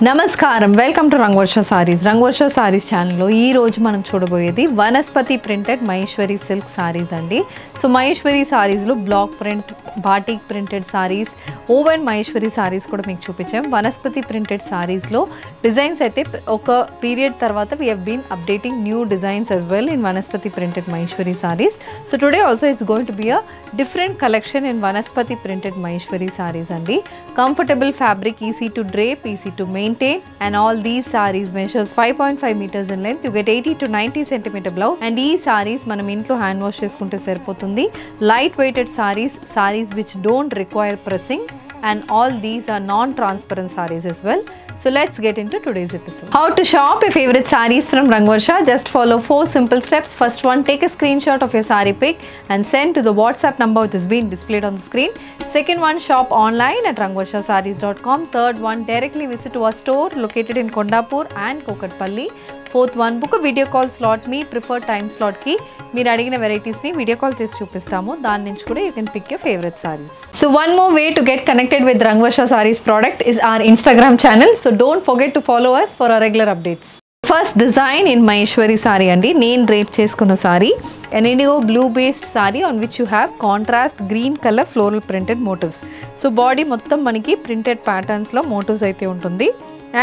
నమస్కారం welcome to Rangavarsha saris Rangavarsha saris ఛానల్లో ఈ రోజు మనం చూడబోయేది వనస్పతి ప్రింటెడ్ మహేశ్వరి సిల్క్ సారీస్ అండి. సో మహేశ్వరి సారీస్లో block print batik printed saris woven Maheshwari saris కూడా మీకు చూపించాం. వనస్పతి ప్రింటెడ్ సారీస్లో డిజైన్స్ అయితే ఒక పీరియడ్ తర్వాత we have been updating new designs as well in Vanaspati printed Maheshwari saris. So today also it's going to be a different collection in Vanaspati printed Maheshwari saris అండి. Comfortable fabric, easy to drape, easy to maintain, and all these sarees measures 5.5 meters in length. You get 80 to 90 centimeter blouse, and ee sarees manam intlo hand wash cheskunte seripotundi. Light weighted sarees which don't require pressing, and all these are non-transparent sarees as well. So let's get into today's episode. How to shop your favorite sarees from Rangvarsha? Just follow 4 simple steps. First one, take a screenshot of your saree pic and send to the WhatsApp number which is being displayed on the screen. Second one, shop online at rangvarshasarees.com. Third one, directly visit to our store located in Kondapur and Kokatpalli. Fourth one, book a video call slot. Me prefer time slot ki మీరు అడిగిన వెరైటీస్ని video call చేసి చూపిస్తాము. దాని నుంచి కూడా you can pick your favourite saris. So one more way to get connected with Rangavarsha saris product is our Instagram channel. So don't forget to follow us for our regular updates. First design in Maheshwari sari అండి. నేను drape చేసుకున్న sari an indigo blue based saree on which you have contrast green color floral printed motifs. So body మొత్తం మనకి printed patterns లో motifs అయితే ఉంటుంది,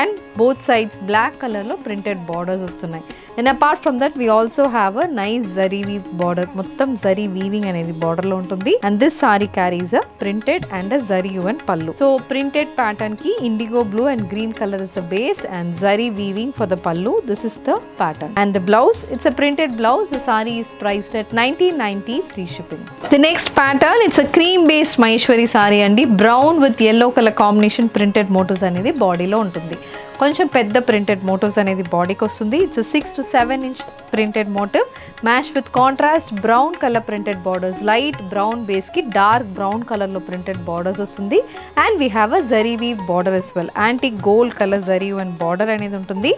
and both sides black color lo printed borders vastunayi. And apart from that we also have a nice zari weave border. Mottam zari weaving anedi border lo untundi, and this saree carries a printed and a zari woven pallu. So printed pattern ki indigo blue and green color is the base, and zari weaving for the pallu. This is the pattern, and the blouse, it's a printed blouse. The saree is priced at 1990 free shipping. The next pattern, it's a cream based Maheshwari saree andi. Brown with yellow color combination printed motifs anedi body lo untundi. కొంచెం పెద్ద printed motifs అనేది బాడీకి వస్తుంది. It's 6 to 7 inch printed motif match with contrast brown colour printed borders. Light brown బేస్కి dark brown కలర్లో printed borders వస్తుంది, and we have a zari weave border as well. Antique gold colour zari and border అనేది ఉంటుంది.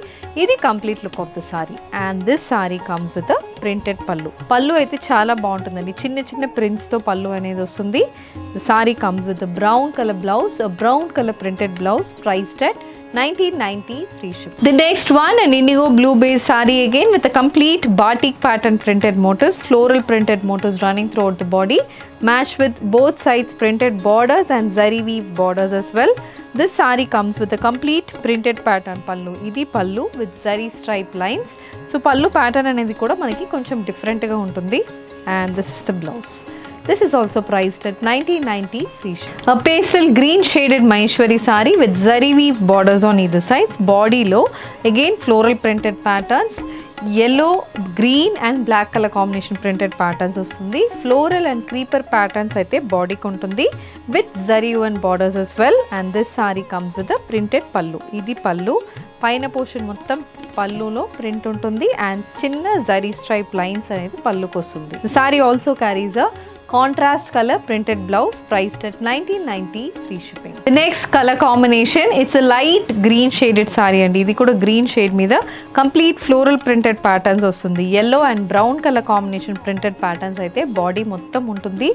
ఇది complete look of the sari, and this sari comes with a printed pallu. Pallu అయితే చాలా బాగుంటుందండి, చిన్న చిన్న ప్రింట్స్తో పళ్ళు అనేది వస్తుంది. The sari comes with brown colour blouse, brown colour printed blouse, priced at 1990 free ship. The next one, an indigo blue based saree again with a complete batik pattern printed motifs, floral printed motifs running throughout the body, matched with both sides printed borders and zari weave borders as well. This saree comes with a complete printed pattern pallu. Idi pallu with zari stripe lines. So pallu pattern anedi kuda manaki koncham different ga untundi, and this is the blouse. This is also priced at 1990 free shipping. A pastel green shaded Maheshwari saree with zari weave borders on either sides. Body low, again floral printed patterns, yellow, green and black color combination printed patterns vastundi. Floral and creeper patterns aithe body ku untundi with zari woven borders as well, and this saree comes with a printed pallu. Idi pallu, పైన portion మొత్తం పల్లులో print ఉంటుంది, and చిన్న zari stripe lines అనేది పల్లుకు వస్తుంది. The sorry also carries a contrast color printed blouse, priced at 1990 free shipping. The next color combination, it's a light green shaded saree and idi kuda green shade meeda complete floral printed patterns vastundi. Yellow and brown color combination printed patterns aithe body mottam untundi.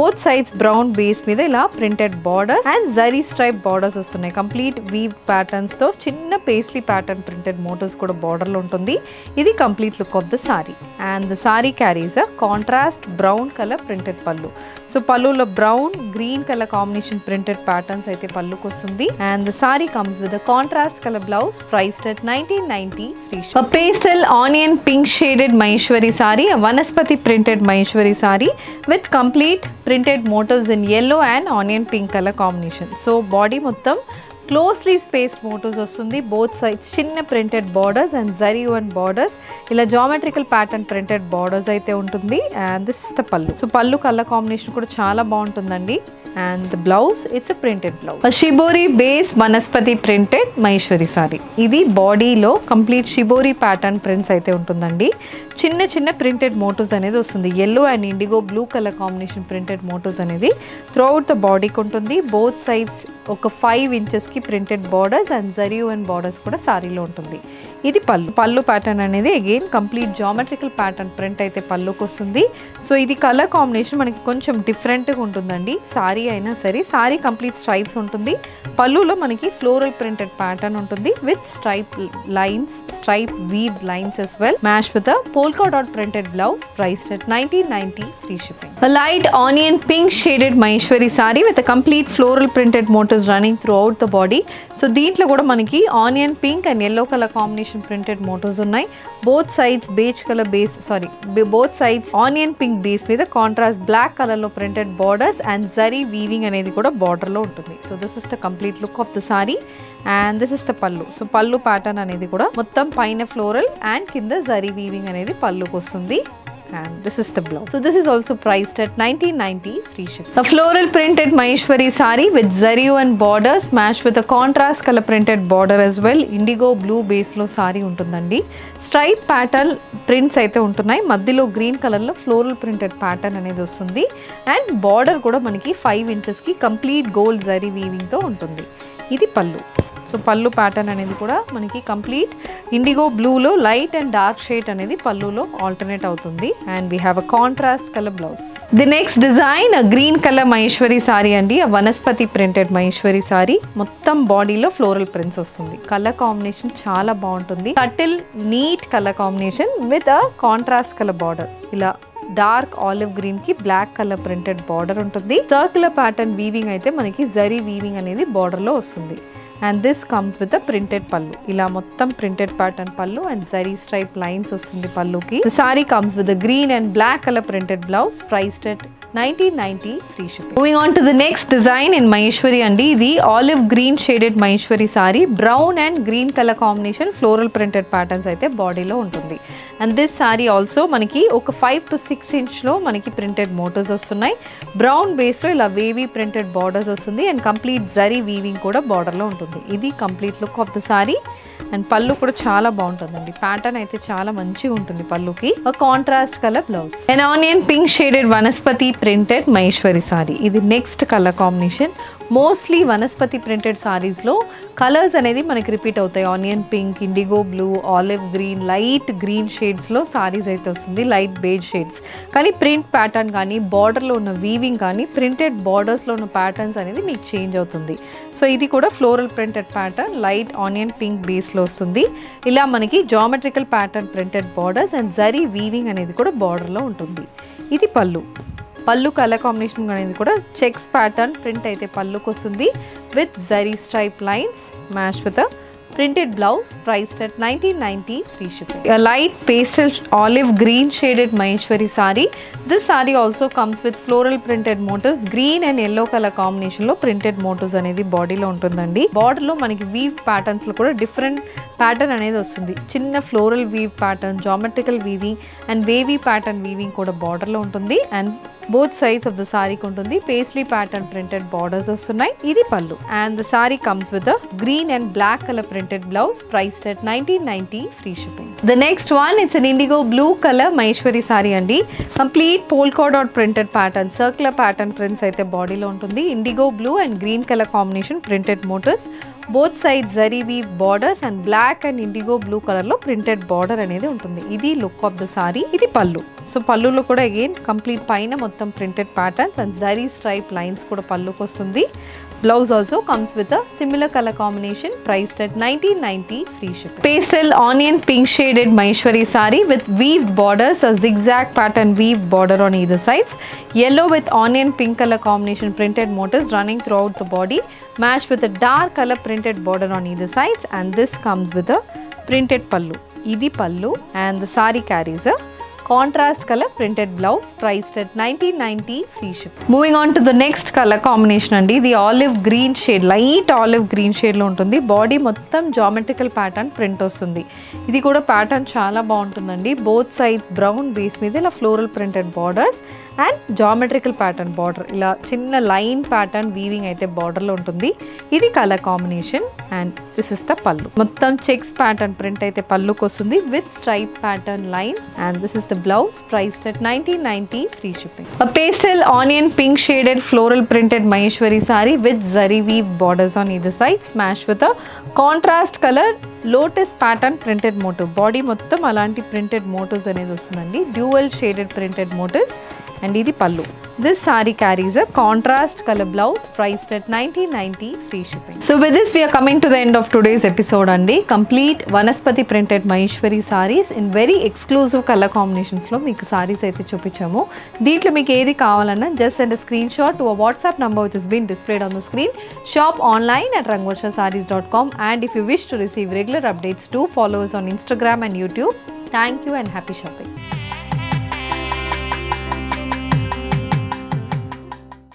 Both sides brown base meeda ila printed borders and zari stripe borders vastunayi. Complete weave patterns tho chinna paisley pattern printed motifs kuda border lo untundi. Idi complete look of the saree, and the saree carries a contrast brown color printed pallu. So pallulo brown green color combination printed patterns aithe palluku vastundi, and the saree comes with a contrast color blouse, priced at 1990 free shipping. A pastel onion pink shaded Maheshwari saree, a Vanaspati printed Maheshwari saree with complete printed motifs in yellow and onion pink color combination. So body mottam closely spaced motifs వస్తుంది. Both sides చిన్న printed borders and zari woven borders, ఇలా geometrical pattern printed borders అయితే ఉంటుంది, and this is the pallu. So pallu colour combination కూడా చాలా బాగుంటుందండి, and the blouse, it's a printed blouse. A shibori base Vanaspati printed Maheshwari saree. Idi body lo complete shibori pattern prints aithe untundandi. Chinna chinna printed motifs anedi vastundi. Yellow and indigo blue color combination printed motifs anedi throughout the body kuntundi. Both sides oka 5 inches ki printed borders and zari and borders kuda saree lo untundi. ఇది పల్లు pattern అనేది again complete geometrical pattern print అయితే పల్లుకి వస్తుంది. So ఇది colour combination మనకి కొంచెం డిఫరెంట్గా ఉంటుందండి. సారీ సారీ అయినా సరే, సారీ కంప్లీట్ స్ట్రైప్స్ ఉంటుంది. పళ్ళులో మనకి ఫ్లోరల్ ప్రింటెడ్ ప్యాటర్న్ ఉంటుంది with stripe lines, stripe weave lines as well, matched with a polka dot printed blouse, priced at 1990, free shipping. A light onion pink shaded Maheshwari saree with a complete floral printed motifs running throughout the body. So దీంట్లో కూడా మనకి onion pink and yellow colour combination printed motifs ఉన్నాయి. Both sides beige colour base, both sides onion pink base మీద contrast black colour లో printed borders and zari weaving అనేది కూడా border లో ఉంటుంది. So this is the complete look of the sari and this is the pallu. So pallu pattern అనేది కూడా మొత్తం పైన ఫ్లోరల్ అండ్ కింద జరీ వీవింగ్ అనేది పళ్ళుకి వస్తుంది. And this is the blouse. So this is also priced at 1990, free shipping. A floral printed Maheshwari saree with zari and borders matched with a contrast color printed border as well. Indigo blue base lo saree untundandi. Stripe pattern prints aithe untunnai. Maddilo green color lo floral printed pattern anedi vastundi. And border kuda manaki 5 inches ki complete gold zari weaving tho untundi. Idi pallu. So pallu pattern అనేది కూడా మనకి complete indigo బ్లూలో light and dark shade అనేది పళ్ళులో alternate అవుతుంది. And we have a contrast colour blouse. The next design green colour Maheshwari sari అండి. వనస్పతి printed Maheshwari sari. మొత్తం బాడీలో ఫ్లోరల్ ప్రింట్స్ వస్తుంది. కలర్ కాంబినేషన్ చాలా బాగుంటుంది. Subtle neat colour combination with a contrast colour border. ఇలా డార్క్ ఆలివ్ గ్రీన్ కి బ్లాక్ కలర్ ప్రింటెడ్ బార్డర్ ఉంటుంది. సర్క్యులర్ ప్యాటర్న్ వీవింగ్ అయితే మనకి జరీ వీవింగ్ అనేది బార్డర్ లో వస్తుంది. And this comes with a printed pallu. ఇలా మొత్తం printed pattern pallu and zari stripe lines వస్తుంది పళ్ళుకి. The saree comes with a green and black color printed blouse, priced at 1990, free shipping. Moving on to the next design in Maheshwari andi. ఇది olive green shaded Maheshwari saree. Brown and green color combination floral printed patterns అయితే బాడీలో ఉంటుంది. And this saree also మనకి ఒక 5 to 6 inch లో మనకి printed motifs వస్తున్నాయి. Brown base లో ఇలా వేవీ printed borders వస్తుంది అండ్ కంప్లీట్ జరీ వీవింగ్ కూడా బార్డర్ లో ఉంటుంది. ఇది complete look of the sari. And పళ్ళు కూడా చాలా బాగుంటుందండి. ప్యాటర్న్ అయితే చాలా మంచిగా ఉంటుంది పళ్ళుకి. Contrast colour blouse. And onion pink shaded వనస్పతి ప్రింటెడ్ మహేశ్వరి సారీ. ఇది నెక్స్ట్ కలర్ కాంబినేషన్. మోస్ట్లీ వనస్పతి ప్రింటెడ్ సారీస్లో కలర్స్ అనేది మనకి రిపీట్ అవుతాయి. Onion pink, indigo blue, olive green, light green షేడ్స్లో సారీస్ అయితే వస్తుంది. Light beige shades. కానీ ప్రింట్ ప్యాటర్న్ కానీ బార్డర్లో ఉన్న వీవింగ్ కానీ ప్రింటెడ్ బార్డర్స్లో ఉన్న ప్యాటర్న్స్ అనేది మీకు చేంజ్ అవుతుంది. సో ఇది కూడా floral printed pattern light onion pink బేస్లో వస్తుంది. ఇలా మనకి geometrical pattern printed borders and zari weaving అనేది కూడా బార్డర్లో ఉంటుంది. ఇది పళ్ళు. పళ్ళు కలర్ కాంబినేషన్ అనేది కూడా చెక్స్ ప్యాటర్న్ ప్రింట్ అయితే పళ్ళుకి వస్తుంది with zari stripe lines match with a printed blouse, priced at 1990, free shipping. A light pastel olive green shaded Maheshwari saree. This saree also comes with floral printed motifs. Green and yellow color combination lo printed motifs అనేది బాడీలో ఉంటుందండి. Border లో మనకి weave patterns లో కూడా different pattern అనేది వస్తుంది. చిన్న floral weave pattern, geometrical weaving and wavy pattern weaving కూడా బార్డర్ లో ఉంటుంది. And both sides of the sari ఉంటుంది పేస్లీ ప్యాటర్న్ ప్రింటెడ్ బార్డర్స్ వస్తున్నాయి. ఇది pallu. And the sari comes with a green and black colour printed blouse, priced at 1990, free shipping. The next one, it's an indigo blue color Maheshwari saree andi. Complete polka dot printed pattern, circular pattern prints aithe body lo untundi. Indigo blue and green color combination printed motifs. Both sides zari weave borders and black and indigo blue color lo printed border anedi untundi. Idi look of the saree. Idi pallu. So pallu lo kuda again complete paina mottam printed patterns and zari stripe lines kuda pallu kostundi. Blouse also comes with a similar color combination, priced at 1990, free shipping. Pastel onion pink shaded Maheshwari saree with weaved borders, a zigzag pattern weave border on either sides. Yellow with onion pink color combination printed motifs running throughout the body, matched with a dark color printed border on either sides. And this comes with a printed pallu. Idi pallu, and the saree carries a contrast color printed blouse, priced at 1990, free shipping. Moving on to the next color combination andi. The olive green shade, light olive green shade lo untundi. Body mottam geometrical pattern print ostundi. Idi kuda pattern chaala baaguntundandi. Both sides brown base meeda ila floral printed borders and geometrical pattern border. Ila chinna line pattern weaving aithe border lo untundi. Idi color combination and this is the pallu. Mottam checks pattern print aithe pallu kostundi with stripe pattern line, and this is the blouse, priced at 1990, free shipping. A pastel onion pink shaded floral printed Maheshwari saree with zari weave borders on either side, smashed with a contrast color lotus pattern printed motif. Body mottam alanti printed motifs anedi vastundandi. Dual shaded printed motifs. And ఇది పళ్ళు. This saree carries a contrast color blouse priced at 1990 free shipping. So with this we are coming to the end of today's episode andi. Complete Vanaspati printed Maheshwari sarees in very exclusive color combinations lo meeku sarees aithe chupichamu. Deentlo meeku edi kavalana just send a screenshot to a WhatsApp number which has been displayed on the screen. Shop online at rangvarshasarees.com, and if you wish to receive regular updates, do follow us on Instagram and YouTube. Thank you and happy shopping.